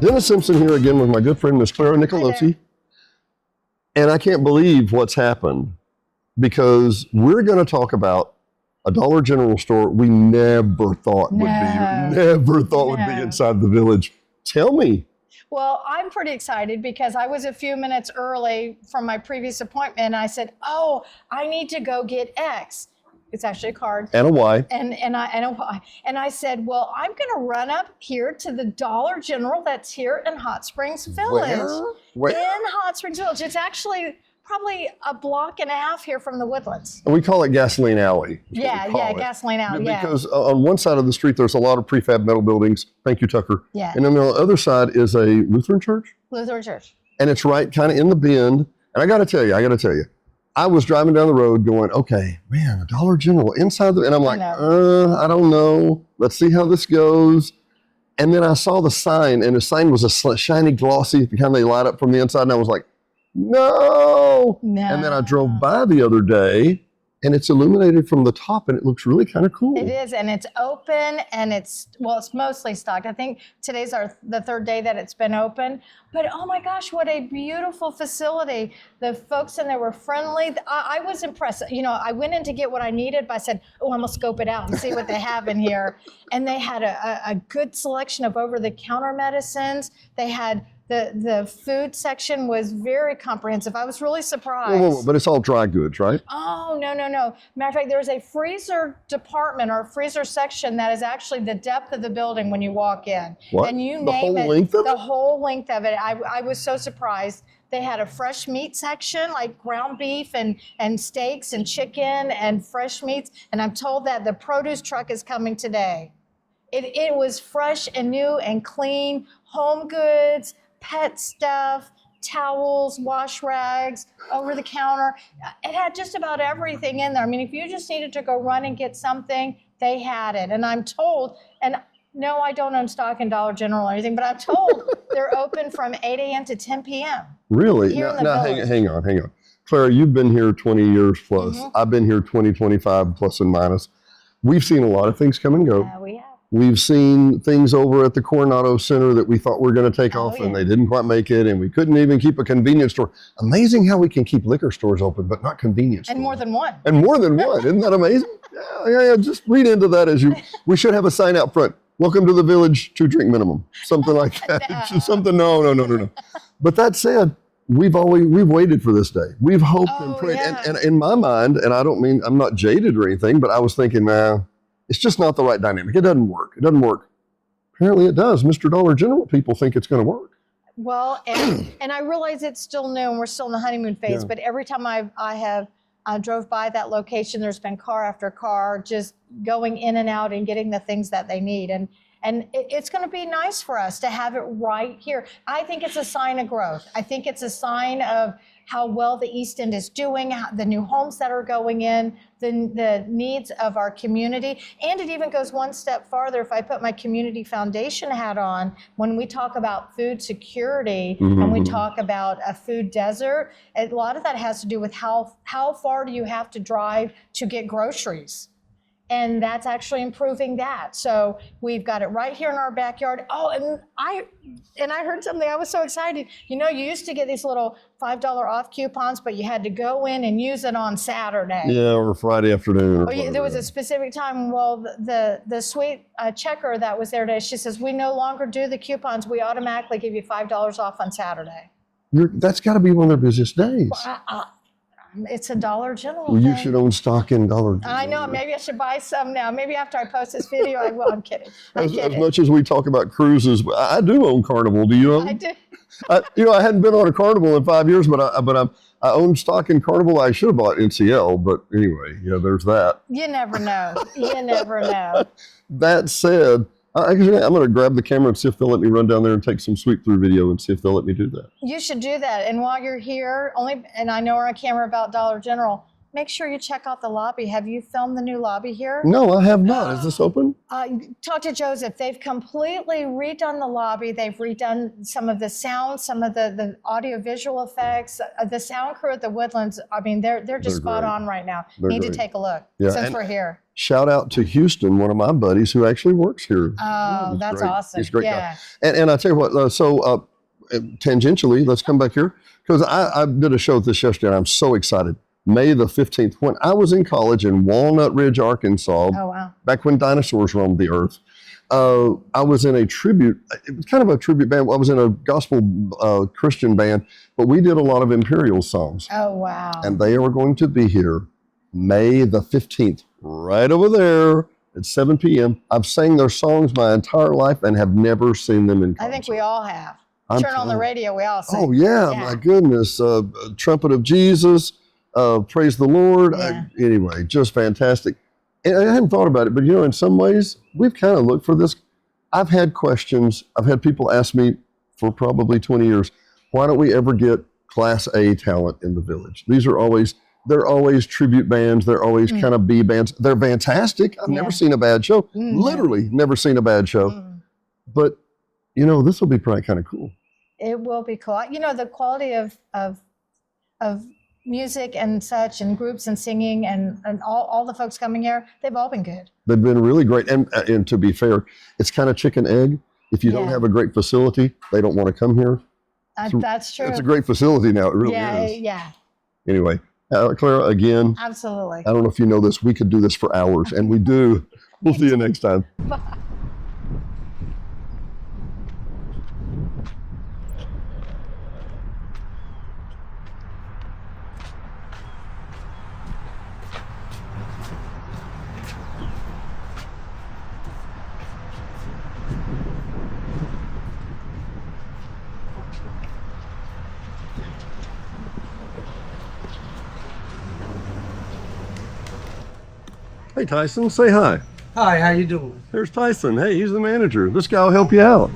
Dennis Simpson here again with my good friend, Miss Clara Nicolosi. And I can't believe what's happened because we're going to talk about a Dollar General store we never thought would be inside the Village. Tell me. Well, I'm pretty excited because I was a few minutes early from my previous appointment. And I said, oh, I need to go get X. It's actually a card. And a Y. And a Y. And I said, well, I'm going to run up here to the Dollar General that's here in Hot Springs Village. Where? In Hot Springs Village. It's actually probably a block and a half here from the Woodlands. And we call it Gasoline Alley. Yeah, Gasoline Alley, yeah. Because on one side of the street, there's a lot of prefab metal buildings. Thank you, Tucker. Yeah. And then the other side is a Lutheran church. Lutheran church. And it's right kind of in the bend. And I got to tell you, I was driving down the road going, okay, man, a Dollar General inside and I'm like, I don't know. Let's see how this goes. And then I saw the sign, and the sign was a shiny, glossy, kind of they light up from the inside. And I was like, no. And then I drove by the other day, and it's illuminated from the top, and it looks really kind of cool. It is, and it's open, and it's mostly stocked. I think today's the third day that it's been open. But oh my gosh, what a beautiful facility. The folks in there were friendly. I was impressed. You know, I went in to get what I needed, but I said, oh, I'm gonna scope it out and see what they have in here. And they had a good selection of over-the-counter medicines. They had the food section was very comprehensive. I was really surprised. Whoa, but it's all dry goods, right? Oh, no. Matter of fact, there's a freezer department or freezer section that is actually the depth of the building when you walk in. What? And you the name whole it. Length of the it? whole length of it. I was so surprised. They had a fresh meat section, like ground beef and steaks and chicken and fresh meats. And I'm told that the produce truck is coming today. It was fresh and new and clean, home goods, pet stuff, towels, wash rags, over the counter. It had just about everything in there. I mean, if you just needed to go run and get something, they had it. And I'm told, and no, I don't own stock in Dollar General or anything, but I'm told they're open from 8 a.m. to 10 p.m. Really? Here in the Now Village. hang on. Clara, you've been here 20 years plus. I've been here 20, 25 plus and minus. We've seen a lot of things come and go. We have. We've seen things over at the Coronado Center that we thought were going to take off, and they didn't quite make it, and we couldn't even keep a convenience store. Amazing how we can keep liquor stores open, but not convenience stores. And more than one. And more than one. Isn't that amazing? Yeah. Just read into that as you. We should have a sign out front. Welcome to the Village, 2 drink minimum. Something like that. No. But that said, we've waited for this day. We've hoped and prayed. Yeah. And in my mind, and I don't mean I'm not jaded or anything, but I was thinking, it's just not the right dynamic. It doesn't work. Apparently it does. Mr. Dollar General people think it's going to work. Well, and I realize it's still new and we're still in the honeymoon phase, but every time I have drove by that location, there's been car after car just going in and out and getting the things that they need. And it's going to be nice for us to have it right here. I think it's a sign of growth. I think it's a sign of how well the East End is doing, the new homes that are going in, the needs of our community. And it even goes one step farther. If I put my community foundation hat on, when we talk about food security and we talk about a food desert, a lot of that has to do with how far do you have to drive to get groceries? And that's actually improving that. So we've got it right here in our backyard. Oh, and I heard something. I was so excited. You know, you used to get these little $5 off coupons, but you had to go in and use it on Saturday. Yeah, or Friday afternoon. There was a specific time. Well, the sweet checker that was there today, she says, we no longer do the coupons. We automatically give you $5 off on Saturday. That's got to be one of their busiest days. It's a Dollar General Well, thing. you should own stock in Dollar General. I know. Maybe I should buy some now. Maybe after I post this video, I will. I'm kidding. As much as we talk about cruises, I do own Carnival. Do you own? I do. I hadn't been on a Carnival in 5 years, but I own stock in Carnival. I should have bought NCL, but anyway, there's that. You never know. You never know. That said, I'm going to grab the camera and see if they'll let me run down there and take some sweep through video and see if they'll let me do that. You should do that. And while you're here, and I know we're on camera about Dollar General, make sure you check out the lobby. Have you filmed the new lobby here? No, I have not. Is this open? Talk to Joseph. They've completely redone the lobby. They've redone some of the sound, some of the audio visual effects. The sound crew at the Woodlands, I mean, they're just spot great. on right now. They're Need great. to take a look Yeah, since and we're here. shout out to Houston, one of my buddies who actually works here. Oh, He's that's great. awesome. He's a great Yeah. guy. And I tell you what, tangentially, let's come back here because I did a show with this yesterday and I'm so excited. May the 15th, when I was in college in Walnut Ridge, Arkansas, Oh, wow. back when dinosaurs roamed the earth, I was in a tribute, it was kind of a tribute band. I was in a gospel Christian band, but we did a lot of Imperial songs. Oh, wow. And they are going to be here May the 15th, right over there at 7 p.m. I've sang their songs my entire life and have never seen them in concert. I think we all have. I'm Turn on the telling- radio, we all sing. Oh, yeah, Yeah. my goodness. Trumpet of Jesus, Praise the Lord. Yeah. Anyway, just fantastic. And I hadn't thought about it, but in some ways, we've kind of looked for this. I've had questions. I've had people ask me for probably 20 years, why don't we ever get Class A talent in the Village? They're always tribute bands. They're always kind of B bands. They're fantastic. I've never seen a bad show. Literally never seen a bad show. But, this will be probably kind of cool. It will be cool. The quality of music and such and groups and singing and all the folks coming here, they've all been good. They've been really great. And to be fair, it's kind of chicken egg. If you don't have a great facility, they don't want to come here. That's true. It's a great facility now. It really is. Yeah. Anyway, Clara, again, Absolutely. I don't know if you know this. We could do this for hours, and we do. We'll see you next time. Bye. Hey, Tyson, say hi. Hi, how you doing? There's Tyson. Hey, he's the manager. This guy will help you out.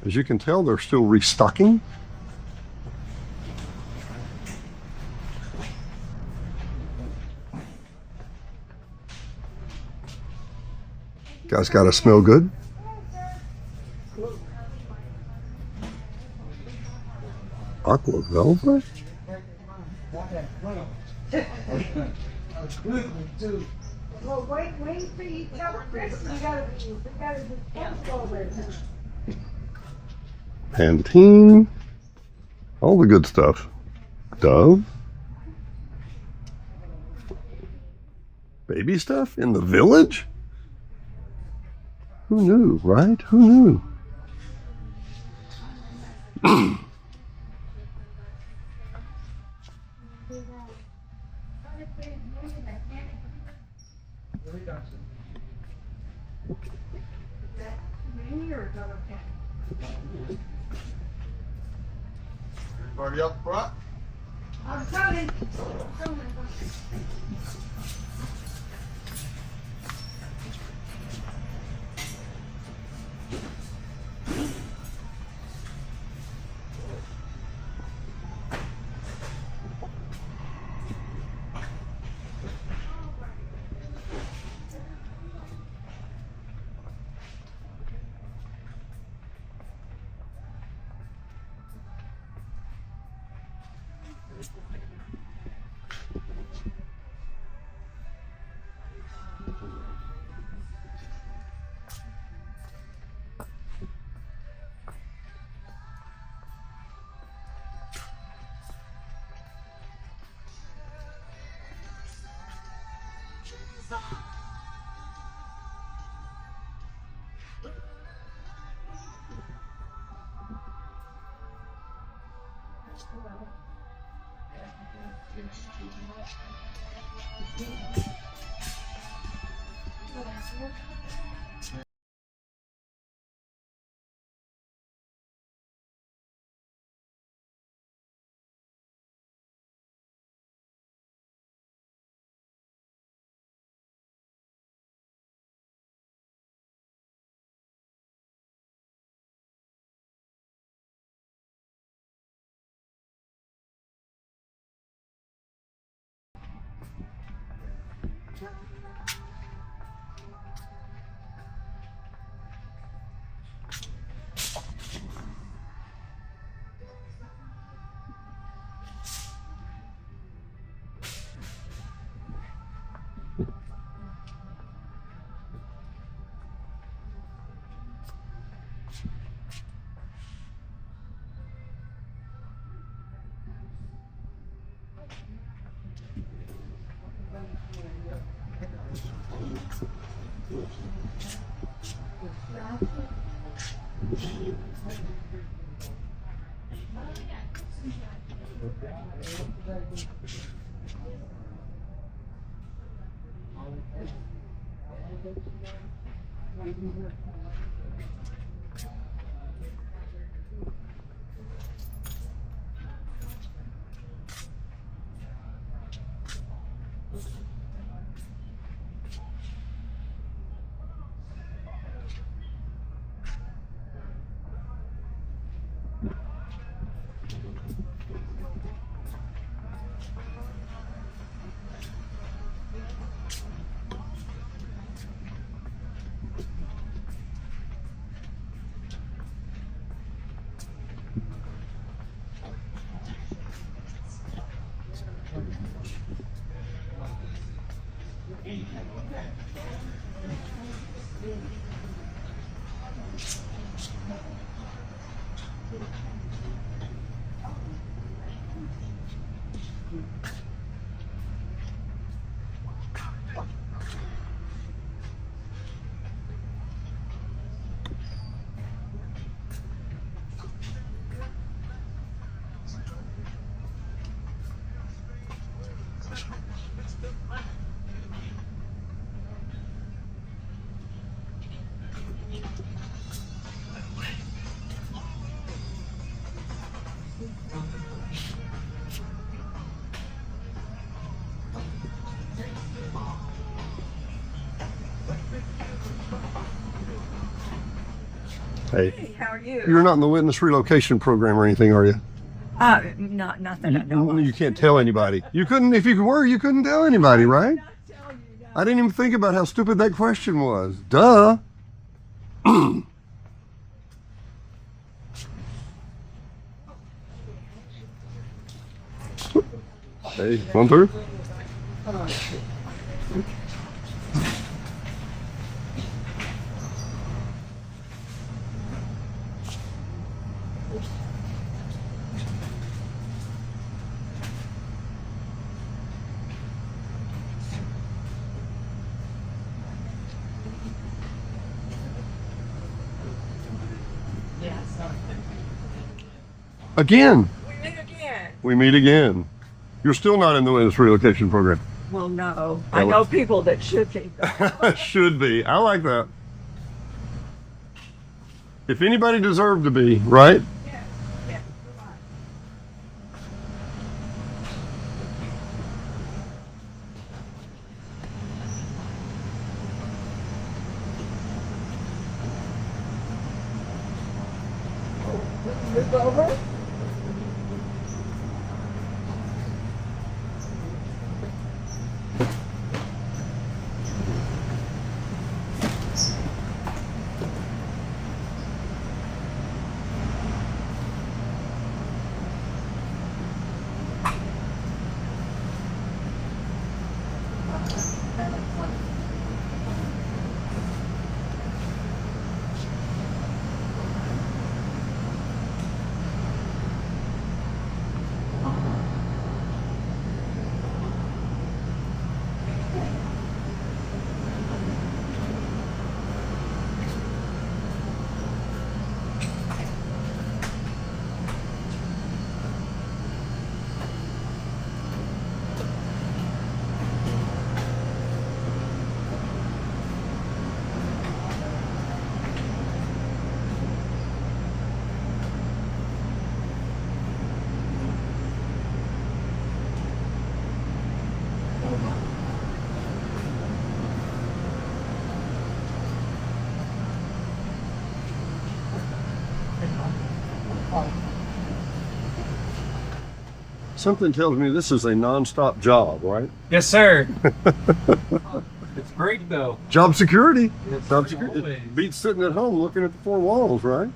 As you can tell, they're still restocking. Guys, gotta smell good. Aqua Velvet? Well, wait for each other, Chris. We gotta go over it. Pantene. All the good stuff. Dove. Baby stuff in the Village? Who knew, right? Who knew? Party up front. I'm coming. Hey, How are you? you're not in the witness relocation program or anything, are you? Not that I know of. You can't tell anybody. You couldn't, if you were, you couldn't tell anybody, right? I didn't even think about how stupid that question was. Duh. Hey, one through. Again. We meet again. We meet again. You're still not in the witness relocation program. Well, no. I know people that should be. Should be. I like that. If anybody deserved to be, right? Yeah. Yeah. Move over. something tells me this is a non-stop job, right? Yes, sir. It's great though. Job security. Yes, Job security. always. It beats sitting at home looking at the four walls, right?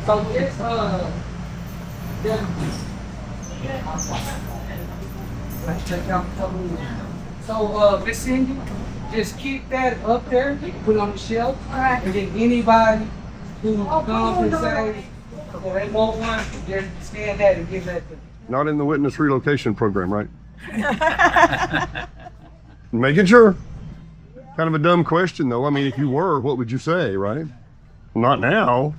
So it's Miss Cindy, just keep that up there. You can put it on the shelf. Alright. And then anybody who comes and say they want one, just scan that and give that to them. Not in the witness relocation program, right? Making sure. Kind of a dumb question, though. I mean, if you were, what would you say, right? Not now.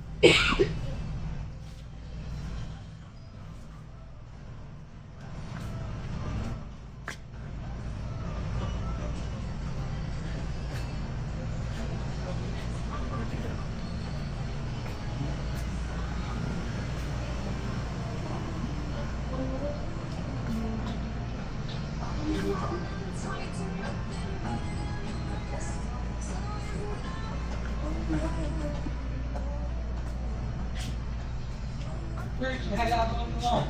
How y'all going along?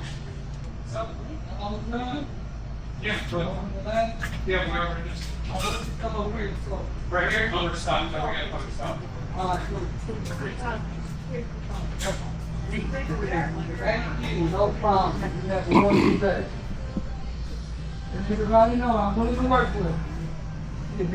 So, all done? Yeah, Yeah, we already just. Come over here, so. right here. Over stop. We got to stop. Thank you, no problem. You have a wonderful day. And everybody know I'm willing to work with. Give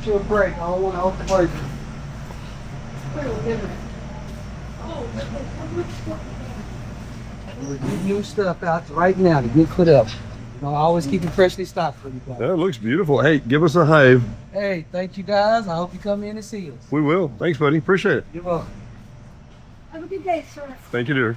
you a break. I don't want to overwork you. We're getting new stuff out right now to get put up. You know, I always keep it freshly stocked for you guys. That looks beautiful. Hey, give us a hive. Hey, thank you guys. I hope you come in and see us. We will. Thanks, buddy. Appreciate it. You're welcome. Have a good day, sir. Thank you, dear.